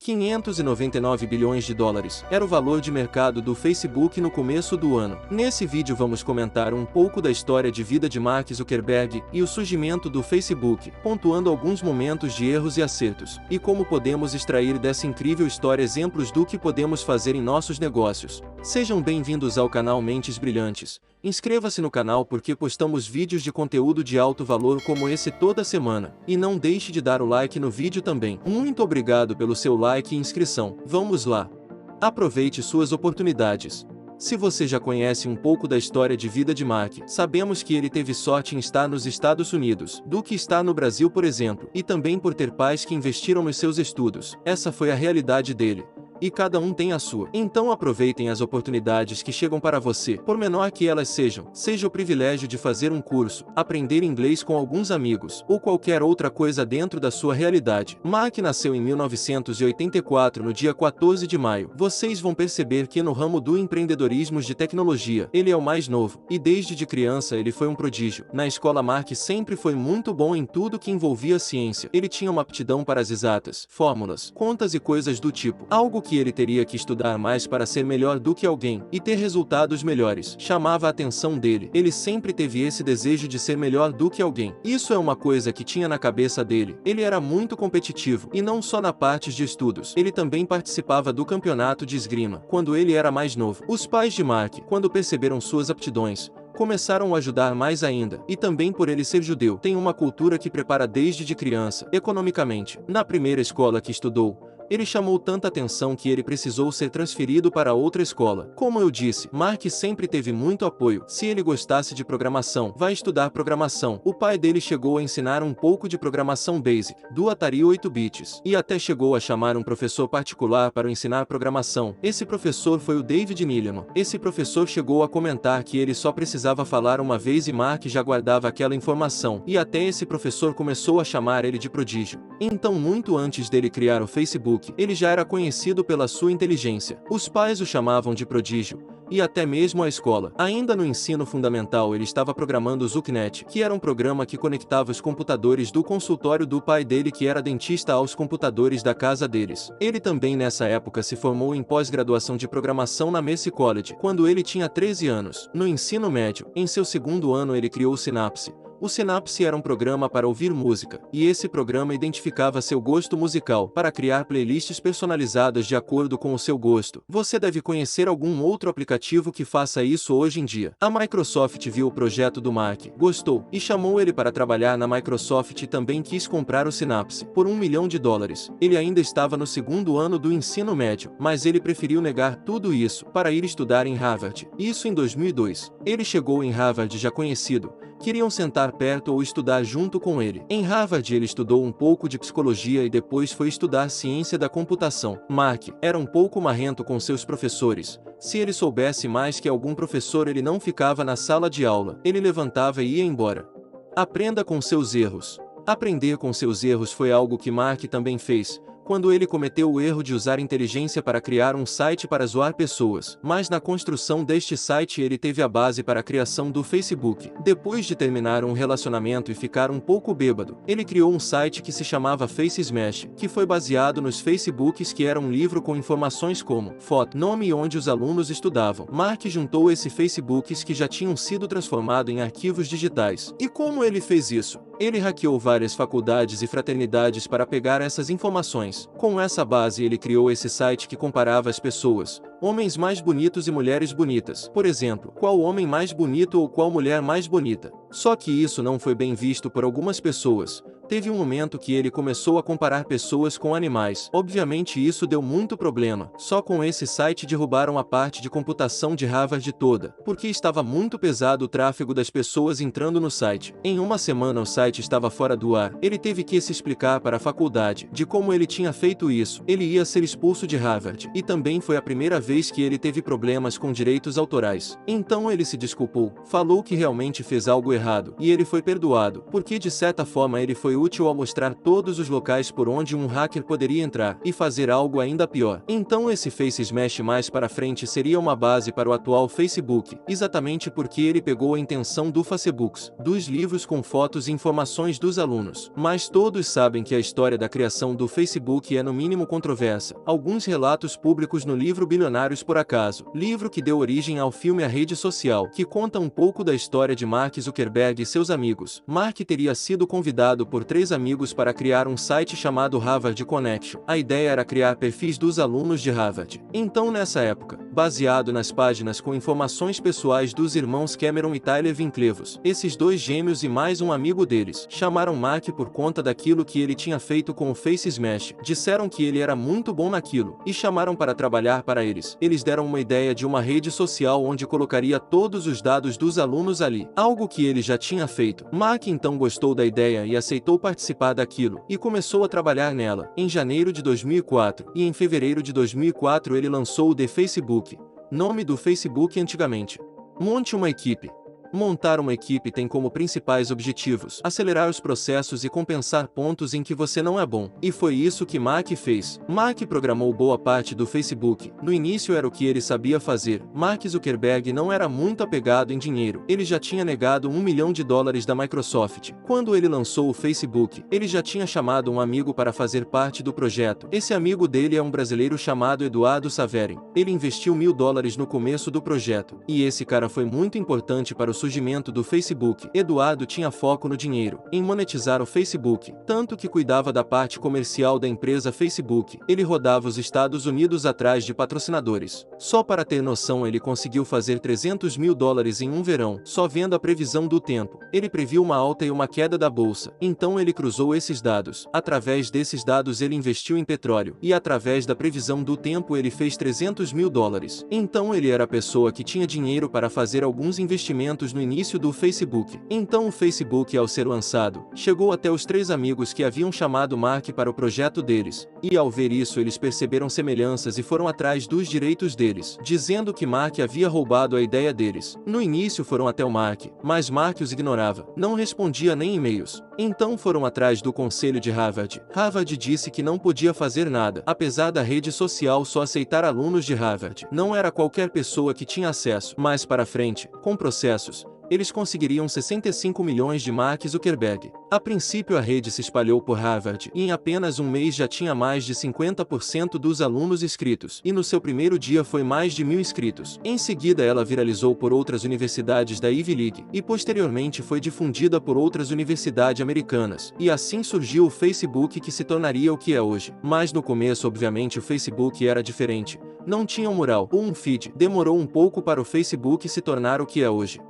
599 bilhões de dólares era o valor de mercado do Facebook no começo do ano. Nesse vídeo vamos comentar um pouco da história de vida de Mark Zuckerberg e o surgimento do Facebook, pontuando alguns momentos de erros e acertos, e como podemos extrair dessa incrível história exemplos do que podemos fazer em nossos negócios. Sejam bem-vindos ao canal Mentes Brilhantes. Inscreva-se no canal porque postamos vídeos de conteúdo de alto valor como esse toda semana. E não deixe de dar o like no vídeo também. Muito obrigado pelo seu like e inscrição. Vamos lá! Aproveite suas oportunidades. Se você já conhece um pouco da história de vida de Mark, sabemos que ele teve sorte em estar nos Estados Unidos, do que está no Brasil, por exemplo, e também por ter pais que investiram nos seus estudos. Essa foi a realidade dele. E cada um tem a sua. Então aproveitem as oportunidades que chegam para você, por menor que elas sejam. Seja o privilégio de fazer um curso, aprender inglês com alguns amigos, ou qualquer outra coisa dentro da sua realidade. Mark nasceu em 1984 no dia 14 de maio. Vocês vão perceber que no ramo do empreendedorismo de tecnologia, ele é o mais novo, e desde de criança ele foi um prodígio. Na escola Mark sempre foi muito bom em tudo que envolvia ciência. Ele tinha uma aptidão para as exatas, fórmulas, contas e coisas do tipo. Algo que ele teria que estudar mais para ser melhor do que alguém, e ter resultados melhores. Chamava a atenção dele. Ele sempre teve esse desejo de ser melhor do que alguém. Isso é uma coisa que tinha na cabeça dele. Ele era muito competitivo, e não só na parte de estudos. Ele também participava do campeonato de esgrima, quando ele era mais novo. Os pais de Mark, quando perceberam suas aptidões, começaram a ajudar mais ainda, e também por ele ser judeu, tem uma cultura que prepara desde de criança, economicamente. Na primeira escola que estudou, ele chamou tanta atenção que ele precisou ser transferido para outra escola. Como eu disse, Mark sempre teve muito apoio. Se ele gostasse de programação, vai estudar programação. O pai dele chegou a ensinar um pouco de programação Basic, do Atari 8 bits, e até chegou a chamar um professor particular para ensinar programação. Esse professor foi o David Neeleman. Esse professor chegou a comentar que ele só precisava falar uma vez e Mark já guardava aquela informação, e até esse professor começou a chamar ele de prodígio. Então, muito antes dele criar o Facebook, ele já era conhecido pela sua inteligência. Os pais o chamavam de prodígio, e até mesmo a escola. Ainda no ensino fundamental ele estava programando o ZuckNet, que era um programa que conectava os computadores do consultório do pai dele, que era dentista, aos computadores da casa deles. Ele também nessa época se formou em pós-graduação de programação na Mercy College, quando ele tinha 13 anos. No ensino médio, em seu segundo ano ele criou o Synapse. O Synapse era um programa para ouvir música, e esse programa identificava seu gosto musical para criar playlists personalizadas de acordo com o seu gosto. Você deve conhecer algum outro aplicativo que faça isso hoje em dia. A Microsoft viu o projeto do Mark, gostou, e chamou ele para trabalhar na Microsoft, e também quis comprar o Synapse por $1 milhão. Ele ainda estava no segundo ano do ensino médio, mas ele preferiu negar tudo isso para ir estudar em Harvard. Isso em 2002. Ele chegou em Harvard já conhecido. Queriam sentar perto ou estudar junto com ele. Em Harvard ele estudou um pouco de psicologia e depois foi estudar ciência da computação. Mark era um pouco marrento com seus professores. Se ele soubesse mais que algum professor, ele não ficava na sala de aula. Ele levantava e ia embora. Aprenda com seus erros. Aprender com seus erros foi algo que Mark também fez, quando ele cometeu o erro de usar inteligência para criar um site para zoar pessoas. Mas na construção deste site ele teve a base para a criação do Facebook. Depois de terminar um relacionamento e ficar um pouco bêbado, ele criou um site que se chamava Face Smash, que foi baseado nos Facebooks, que era um livro com informações como foto, nome e onde os alunos estudavam. Mark juntou esses Facebooks que já tinham sido transformados em arquivos digitais. E como ele fez isso? Ele hackeou várias faculdades e fraternidades para pegar essas informações. Com essa base ele criou esse site que comparava as pessoas, homens mais bonitos e mulheres bonitas. Por exemplo, qual homem mais bonito ou qual mulher mais bonita. Só que isso não foi bem visto por algumas pessoas. Teve um momento que ele começou a comparar pessoas com animais. Obviamente isso deu muito problema. Só com esse site derrubaram a parte de computação de Harvard toda, porque estava muito pesado o tráfego das pessoas entrando no site. Em uma semana o site estava fora do ar. Ele teve que se explicar para a faculdade de como ele tinha feito isso. Ele ia ser expulso de Harvard. E também foi a primeira vez que ele teve problemas com direitos autorais. Então ele se desculpou, falou que realmente fez algo errado, e ele foi perdoado, porque de certa forma ele foi útil ao mostrar todos os locais por onde um hacker poderia entrar e fazer algo ainda pior. Então esse Face Smash mais para frente seria uma base para o atual Facebook, exatamente porque ele pegou a intenção do Facebook, dos livros com fotos e informações dos alunos. Mas todos sabem que a história da criação do Facebook é no mínimo controversa. Alguns relatos públicos no livro Bilionários por Acaso, livro que deu origem ao filme A Rede Social, que conta um pouco da história de Mark Zuckerberg e seus amigos. Mark teria sido convidado por 3 amigos para criar um site chamado Harvard Connection. A ideia era criar perfis dos alunos de Harvard. Então nessa época, baseado nas páginas com informações pessoais dos irmãos Cameron e Tyler Winklevoss, esses 2 gêmeos e mais um amigo deles, chamaram Mark por conta daquilo que ele tinha feito com o Face Smash, disseram que ele era muito bom naquilo, e chamaram para trabalhar para eles. Eles deram uma ideia de uma rede social onde colocaria todos os dados dos alunos ali, algo que ele já tinha feito. Mark então gostou da ideia e aceitou participar daquilo, e começou a trabalhar nela, em janeiro de 2004, e em fevereiro de 2004 ele lançou o The Facebook, nome do Facebook antigamente. Monte uma equipe. Montar uma equipe tem como principais objetivos acelerar os processos e compensar pontos em que você não é bom. E foi isso que Mark fez. Mark programou boa parte do Facebook. No início era o que ele sabia fazer. Mark Zuckerberg não era muito apegado em dinheiro. Ele já tinha negado $1 milhão da Microsoft. Quando ele lançou o Facebook, ele já tinha chamado um amigo para fazer parte do projeto. Esse amigo dele é um brasileiro chamado Eduardo Saverin. Ele investiu $1.000 no começo do projeto. E esse cara foi muito importante para o surgimento do Facebook. Eduardo tinha foco no dinheiro, em monetizar o Facebook, tanto que cuidava da parte comercial da empresa Facebook. Ele rodava os Estados Unidos atrás de patrocinadores. Só para ter noção, ele conseguiu fazer $300 mil em um verão, só vendo a previsão do tempo. Ele previu uma alta e uma queda da bolsa. Então ele cruzou esses dados. Através desses dados ele investiu em petróleo, e através da previsão do tempo ele fez $300 mil. Então ele era a pessoa que tinha dinheiro para fazer alguns investimentos no início do Facebook. Então o Facebook, ao ser lançado, chegou até os 3 amigos que haviam chamado Mark para o projeto deles, e ao ver isso eles perceberam semelhanças e foram atrás dos direitos deles, dizendo que Mark havia roubado a ideia deles. No início foram até o Mark, mas Mark os ignorava, não respondia nem e-mails. Então foram atrás do conselho de Harvard. Harvard disse que não podia fazer nada, apesar da rede social só aceitar alunos de Harvard. Não era qualquer pessoa que tinha acesso. Mais para frente, com processos, eles conseguiriam 65 milhões de Mark Zuckerberg. A princípio a rede se espalhou por Harvard e em apenas um mês já tinha mais de 50% dos alunos inscritos, e no seu primeiro dia foi mais de 1.000 inscritos. Em seguida ela viralizou por outras universidades da Ivy League, e posteriormente foi difundida por outras universidades americanas, e assim surgiu o Facebook, que se tornaria o que é hoje. Mas no começo obviamente o Facebook era diferente, não tinha um mural ou um feed. Demorou um pouco para o Facebook se tornar o que é hoje.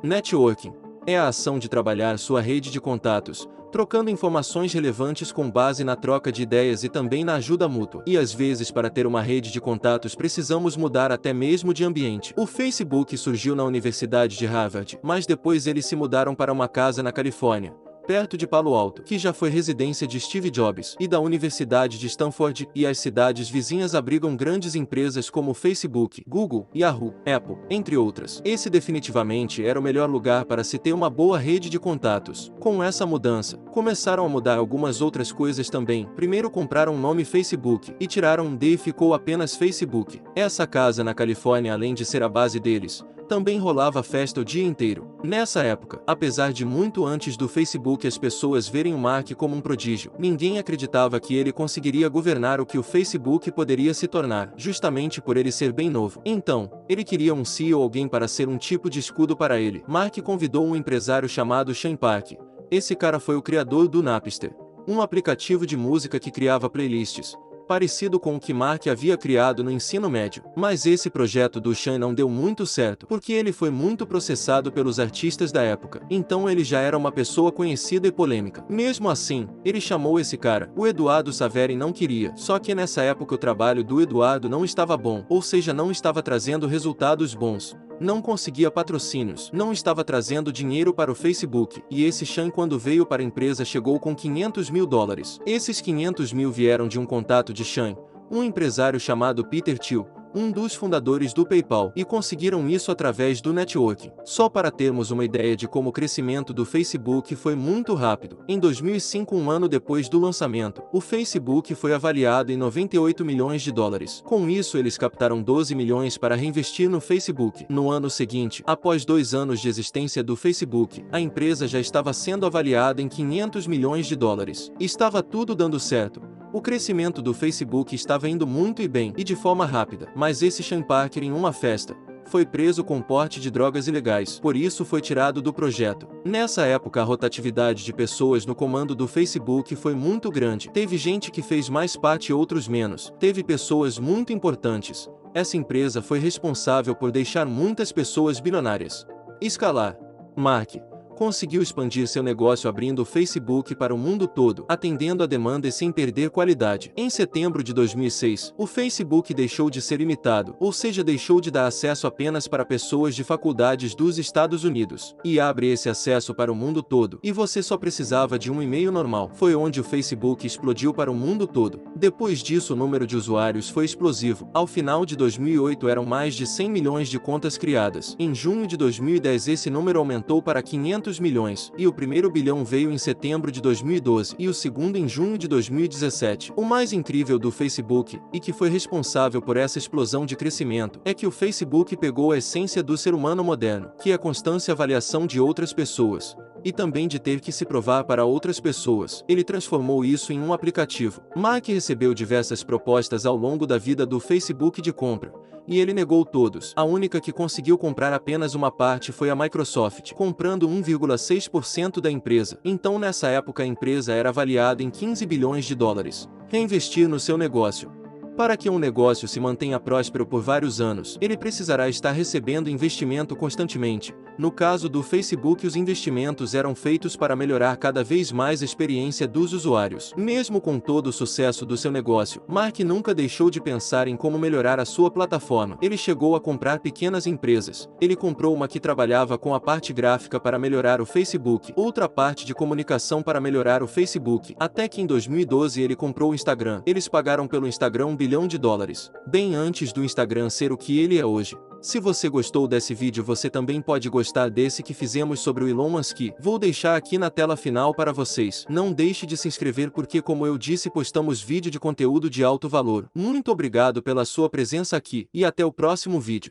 Networking é a ação de trabalhar sua rede de contatos, trocando informações relevantes com base na troca de ideias e também na ajuda mútua. E às vezes, para ter uma rede de contatos precisamos mudar até mesmo de ambiente. O Facebook surgiu na Universidade de Harvard, mas depois eles se mudaram para uma casa na Califórnia, perto de Palo Alto, que já foi residência de Steve Jobs, e da Universidade de Stanford, e as cidades vizinhas abrigam grandes empresas como Facebook, Google, Yahoo, Apple, entre outras. Esse definitivamente era o melhor lugar para se ter uma boa rede de contatos. Com essa mudança, começaram a mudar algumas outras coisas também. Primeiro compraram o nome Facebook, e tiraram um D e ficou apenas Facebook. Essa casa na Califórnia, além de ser a base deles, também rolava festa o dia inteiro. Nessa época, apesar de muito antes do Facebook as pessoas verem o Mark como um prodígio, ninguém acreditava que ele conseguiria governar o que o Facebook poderia se tornar, justamente por ele ser bem novo. Então, ele queria um CEO, alguém para ser um tipo de escudo para ele. Mark convidou um empresário chamado Sean Park. Esse cara foi o criador do Napster, um aplicativo de música que criava playlists, parecido com o que Mark havia criado no ensino médio. Mas esse projeto do Sean não deu muito certo, porque ele foi muito processado pelos artistas da época. Então ele já era uma pessoa conhecida e polêmica. Mesmo assim, ele chamou esse cara. O Eduardo Saverin não queria. Só que nessa época o trabalho do Eduardo não estava bom, ou seja, não estava trazendo resultados bons. Não conseguia patrocínios, não estava trazendo dinheiro para o Facebook, e esse Sean, quando veio para a empresa, chegou com $500 mil. Esses 500 mil vieram de um contato de Sean, um empresário chamado Peter Thiel, um dos fundadores do PayPal, e conseguiram isso através do networking. Só para termos uma ideia de como o crescimento do Facebook foi muito rápido. Em 2005, um ano depois do lançamento, o Facebook foi avaliado em 98 milhões de dólares. Com isso, eles captaram 12 milhões para reinvestir no Facebook. No ano seguinte, após 2 anos de existência do Facebook, a empresa já estava sendo avaliada em 500 milhões de dólares. Estava tudo dando certo. O crescimento do Facebook estava indo muito e bem, e de forma rápida. Mas esse Sean Parker, em uma festa, foi preso com porte de drogas ilegais, por isso foi tirado do projeto. Nessa época, a rotatividade de pessoas no comando do Facebook foi muito grande. Teve gente que fez mais parte e outros menos. Teve pessoas muito importantes. Essa empresa foi responsável por deixar muitas pessoas bilionárias. Escalar. Mark conseguiu expandir seu negócio abrindo o Facebook para o mundo todo, atendendo a demanda e sem perder qualidade. Em setembro de 2006, o Facebook deixou de ser ilimitado, ou seja, deixou de dar acesso apenas para pessoas de faculdades dos Estados Unidos, e abre esse acesso para o mundo todo, e você só precisava de um e-mail normal. Foi onde o Facebook explodiu para o mundo todo. Depois disso, o número de usuários foi explosivo. Ao final de 2008 eram mais de 100 milhões de contas criadas. Em junho de 2010 esse número aumentou para 500 milhões, e o primeiro bilhão veio em setembro de 2012 e o segundo em junho de 2017. O mais incrível do Facebook, e que foi responsável por essa explosão de crescimento, é que o Facebook pegou a essência do ser humano moderno, que é a constante avaliação de outras pessoas, e também de ter que se provar para outras pessoas. Ele transformou isso em um aplicativo. Mark recebeu diversas propostas ao longo da vida do Facebook de compra, e ele negou todos. A única que conseguiu comprar apenas uma parte foi a Microsoft, comprando 1,6% da empresa. Então, nessa época, a empresa era avaliada em 15 bilhões de dólares. Reinvestir no seu negócio. Para que um negócio se mantenha próspero por vários anos, ele precisará estar recebendo investimento constantemente. No caso do Facebook, os investimentos eram feitos para melhorar cada vez mais a experiência dos usuários. Mesmo com todo o sucesso do seu negócio, Mark nunca deixou de pensar em como melhorar a sua plataforma. Ele chegou a comprar pequenas empresas. Ele comprou uma que trabalhava com a parte gráfica para melhorar o Facebook, outra parte de comunicação para melhorar o Facebook, até que em 2012 ele comprou o Instagram. Eles pagaram pelo Instagram $1 bilhão, bem antes do Instagram ser o que ele é hoje. Se você gostou desse vídeo, você também pode gostar desse que fizemos sobre o Elon Musk. Vou deixar aqui na tela final para vocês. Não deixe de se inscrever porque, como eu disse, postamos vídeo de conteúdo de alto valor. Muito obrigado pela sua presença aqui, e até o próximo vídeo.